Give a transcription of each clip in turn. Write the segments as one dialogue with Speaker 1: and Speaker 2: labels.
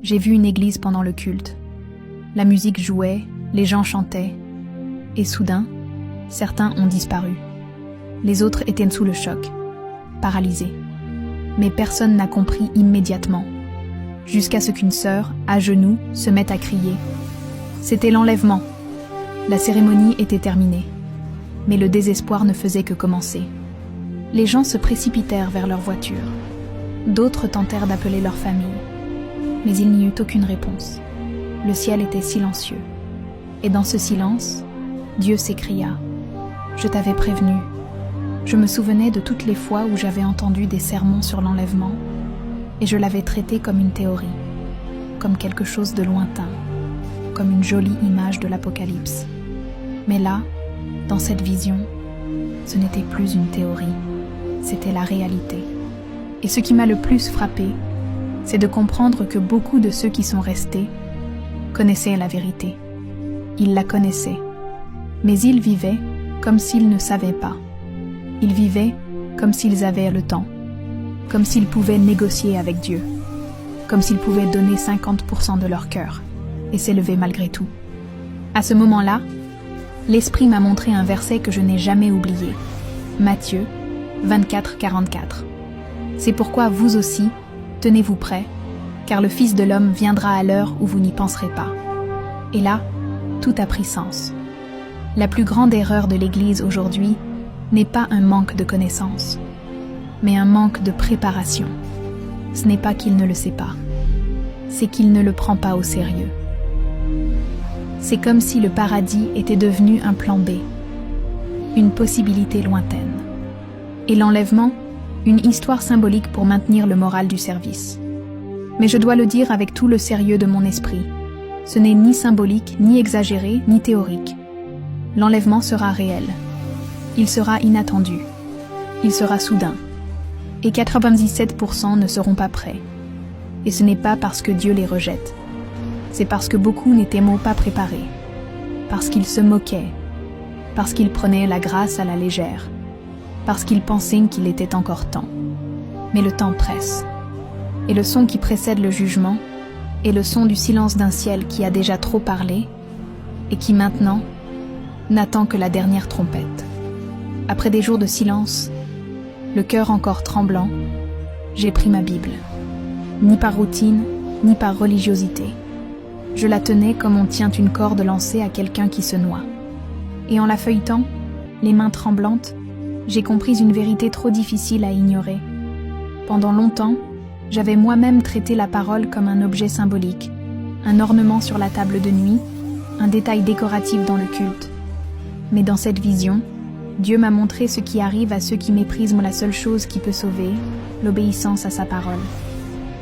Speaker 1: J'ai vu une église pendant le culte. La musique jouait, les gens chantaient. Et soudain, certains ont disparu. Les autres étaient sous le choc, paralysés. Mais personne n'a compris immédiatement, jusqu'à ce qu'une sœur, à genoux, se mette à crier. C'était l'enlèvement. La cérémonie était terminée. Mais le désespoir ne faisait que commencer. Les gens se précipitèrent vers leur voiture. D'autres tentèrent d'appeler leur famille. Mais il n'y eut aucune réponse. Le ciel était silencieux. Et dans ce silence, Dieu s'écria. « Je t'avais prévenu. » Je me souvenais de toutes les fois où j'avais entendu des sermons sur l'enlèvement, et je l'avais traité comme une théorie, comme quelque chose de lointain, comme une jolie image de l'Apocalypse. Mais là, dans cette vision, ce n'était plus une théorie, c'était la réalité. Et ce qui m'a le plus frappé, c'est de comprendre que beaucoup de ceux qui sont restés connaissaient la vérité. Ils la connaissaient, mais ils vivaient comme s'ils ne savaient pas. Ils vivaient comme s'ils avaient le temps, comme s'ils pouvaient négocier avec Dieu, comme s'ils pouvaient donner 50% de leur cœur et s'élever malgré tout. À ce moment-là, l'Esprit m'a montré un verset que je n'ai jamais oublié. Matthieu 24, 44. C'est pourquoi vous aussi, tenez-vous prêts, car le Fils de l'homme viendra à l'heure où vous n'y penserez pas. Et là, tout a pris sens. La plus grande erreur de l'Église aujourd'hui n'est pas un manque de connaissances, mais un manque de préparation. Ce n'est pas qu'il ne le sait pas, c'est qu'il ne le prend pas au sérieux. C'est comme si le paradis était devenu un plan B, une possibilité lointaine. Et l'enlèvement, une histoire symbolique pour maintenir le moral du service. Mais je dois le dire avec tout le sérieux de mon esprit. Ce n'est ni symbolique, ni exagéré, ni théorique. L'enlèvement sera réel. Il sera inattendu. Il sera soudain. Et 97% ne seront pas prêts. Et ce n'est pas parce que Dieu les rejette. C'est parce que beaucoup n'étaient pas préparés. Parce qu'ils se moquaient. Parce qu'ils prenaient la grâce à la légère. Parce qu'ils pensaient qu'il était encore temps. Mais le temps presse. Et le son qui précède le jugement est le son du silence d'un ciel qui a déjà trop parlé et qui maintenant n'attend que la dernière trompette. Après des jours de silence, le cœur encore tremblant, j'ai pris ma Bible. Ni par routine, ni par religiosité. Je la tenais comme on tient une corde lancée à quelqu'un qui se noie. Et en la feuilletant, les mains tremblantes, j'ai compris une vérité trop difficile à ignorer. Pendant longtemps, j'avais moi-même traité la parole comme un objet symbolique, un ornement sur la table de nuit, un détail décoratif dans le culte. Mais dans cette vision, Dieu m'a montré ce qui arrive à ceux qui méprisent la seule chose qui peut sauver, l'obéissance à sa parole.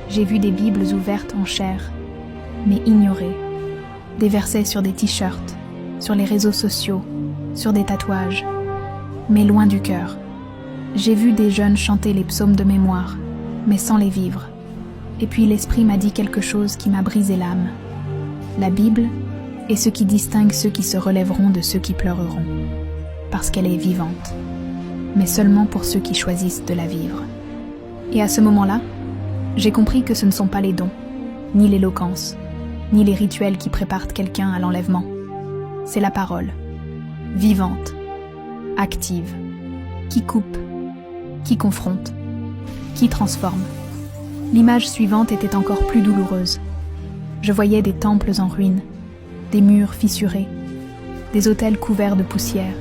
Speaker 1: J'ai vu des Bibles ouvertes en chair, mais ignorées. Des versets sur des t-shirts, sur les réseaux sociaux, sur des tatouages, mais loin du cœur. J'ai vu des jeunes chanter les psaumes de mémoire, mais sans les vivre. Et puis l'Esprit m'a dit quelque chose qui m'a brisé l'âme. La Bible est ce qui distingue ceux qui se relèveront de ceux qui pleureront, parce qu'elle est vivante, mais seulement pour ceux qui choisissent de la vivre. Et à ce moment-là, j'ai compris que ce ne sont pas les dons, ni l'éloquence, ni les rituels qui préparent quelqu'un à l'enlèvement. C'est la parole, vivante, active, qui coupe, qui confronte, qui transforme. L'image suivante était encore plus douloureuse. Je voyais des temples en ruine, des murs fissurés, des autels couverts de poussière,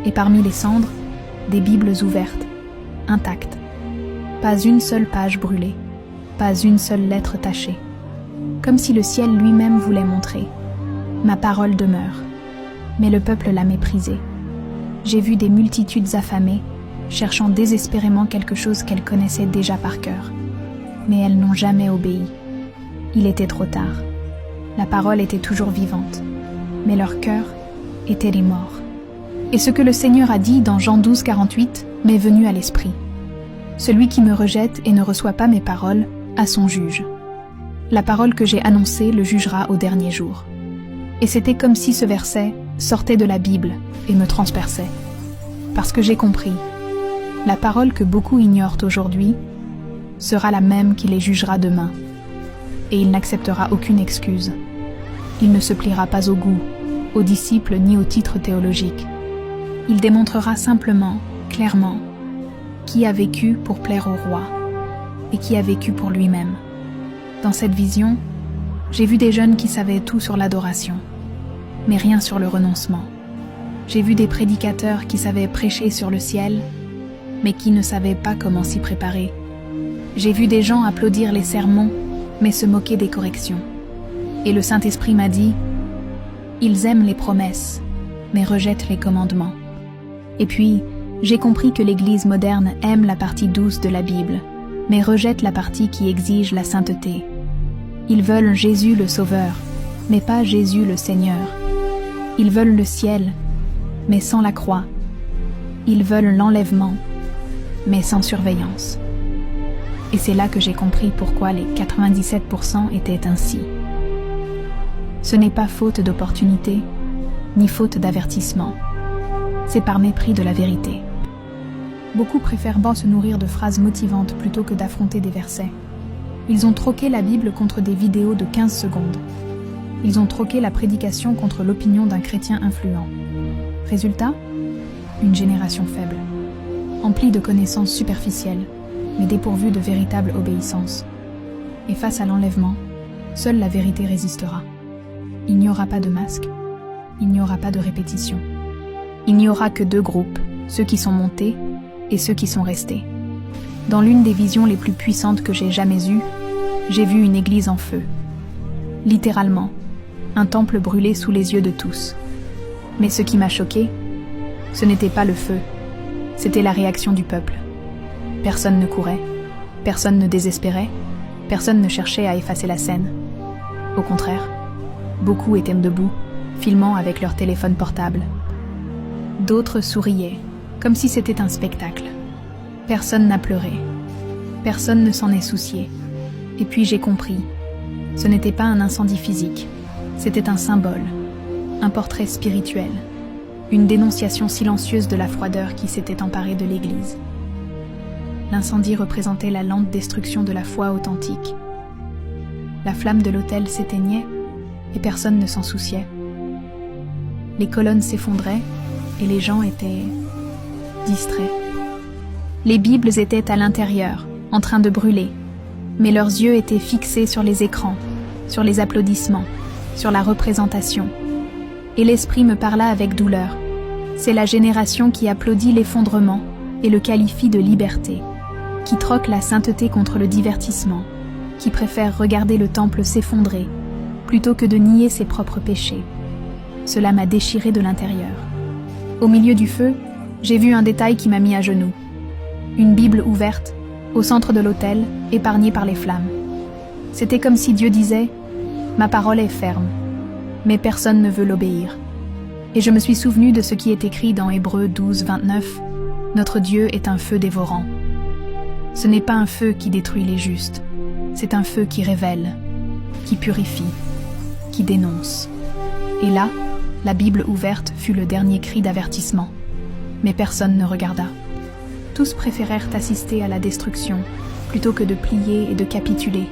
Speaker 1: et parmi les cendres, des Bibles ouvertes, intactes. Pas une seule page brûlée, pas une seule lettre tachée. Comme si le ciel lui-même voulait montrer. Ma parole demeure, mais le peuple l'a méprisée. J'ai vu des multitudes affamées, cherchant désespérément quelque chose qu'elles connaissaient déjà par cœur. Mais elles n'ont jamais obéi. Il était trop tard. La parole était toujours vivante, mais leur cœur était les morts. Et ce que le Seigneur a dit dans Jean 12, 48 m'est venu à l'esprit. Celui qui me rejette et ne reçoit pas mes paroles a son juge. La parole que j'ai annoncée le jugera au dernier jour. Et c'était comme si ce verset sortait de la Bible et me transperçait. Parce que j'ai compris, la parole que beaucoup ignorent aujourd'hui sera la même qui les jugera demain. et il n'acceptera aucune excuse. Il ne se pliera pas au goût, aux disciples ni aux titres théologiques. Il démontrera simplement, clairement, qui a vécu pour plaire au roi et qui a vécu pour lui-même. Dans cette vision, j'ai vu des jeunes qui savaient tout sur l'adoration, mais rien sur le renoncement. J'ai vu des prédicateurs qui savaient prêcher sur le ciel, mais qui ne savaient pas comment s'y préparer. J'ai vu des gens applaudir les sermons, mais se moquer des corrections. Et le Saint-Esprit m'a dit, « Ils aiment les promesses, mais rejettent les commandements. » Et puis, j'ai compris que l'Église moderne aime la partie douce de la Bible, mais rejette la partie qui exige la sainteté. Ils veulent Jésus le Sauveur, mais pas Jésus le Seigneur. Ils veulent le ciel, mais sans la croix. Ils veulent l'enlèvement, mais sans surveillance. Et c'est là que j'ai compris pourquoi les 97% étaient ainsi. Ce n'est pas faute d'opportunité, ni faute d'avertissement. C'est par mépris de la vérité. Beaucoup préfèrent se nourrir de phrases motivantes plutôt que d'affronter des versets. Ils ont troqué la Bible contre des vidéos de 15 secondes. Ils ont troqué la prédication contre l'opinion d'un chrétien influent. Résultat ? Une génération faible, emplie de connaissances superficielles, mais dépourvue de véritable obéissance. Et face à l'enlèvement, seule la vérité résistera. Il n'y aura pas de masque, il n'y aura pas de répétition. Il n'y aura que deux groupes, ceux qui sont montés et ceux qui sont restés. Dans l'une des visions les plus puissantes que j'ai jamais eues, j'ai vu une église en feu. Littéralement, un temple brûlé sous les yeux de tous. Mais ce qui m'a choqué, ce n'était pas le feu, c'était la réaction du peuple. Personne ne courait, personne ne désespérait, personne ne cherchait à effacer la scène. Au contraire, beaucoup étaient debout, filmant avec leur téléphone portable. D'autres souriaient, comme si c'était un spectacle. Personne n'a pleuré, personne ne s'en est soucié. Et puis j'ai compris, ce n'était pas un incendie physique, c'était un symbole, un portrait spirituel, une dénonciation silencieuse de la froideur qui s'était emparée de l'Église. L'incendie représentait la lente destruction de la foi authentique. La flamme de l'autel s'éteignait et personne ne s'en souciait. Les colonnes s'effondraient et les gens étaient distraits. Les Bibles étaient à l'intérieur, en train de brûler, mais leurs yeux étaient fixés sur les écrans, sur les applaudissements, sur la représentation. Et l'Esprit me parla avec douleur. C'est la génération qui applaudit l'effondrement et le qualifie de liberté, qui troque la sainteté contre le divertissement, qui préfère regarder le temple s'effondrer plutôt que de nier ses propres péchés. Cela m'a déchiré de l'intérieur. Au milieu du feu, j'ai vu un détail qui m'a mis à genoux. Une Bible ouverte, au centre de l'autel, épargnée par les flammes. C'était comme si Dieu disait « Ma parole est ferme, mais personne ne veut l'obéir. » Et je me suis souvenu de ce qui est écrit dans Hébreux 12, 29. « Notre Dieu est un feu dévorant. » Ce n'est pas un feu qui détruit les justes, c'est un feu qui révèle, qui purifie, qui dénonce. Et là, la Bible ouverte fut le dernier cri d'avertissement. Mais personne ne regarda. Tous préférèrent assister à la destruction, plutôt que de plier et de capituler.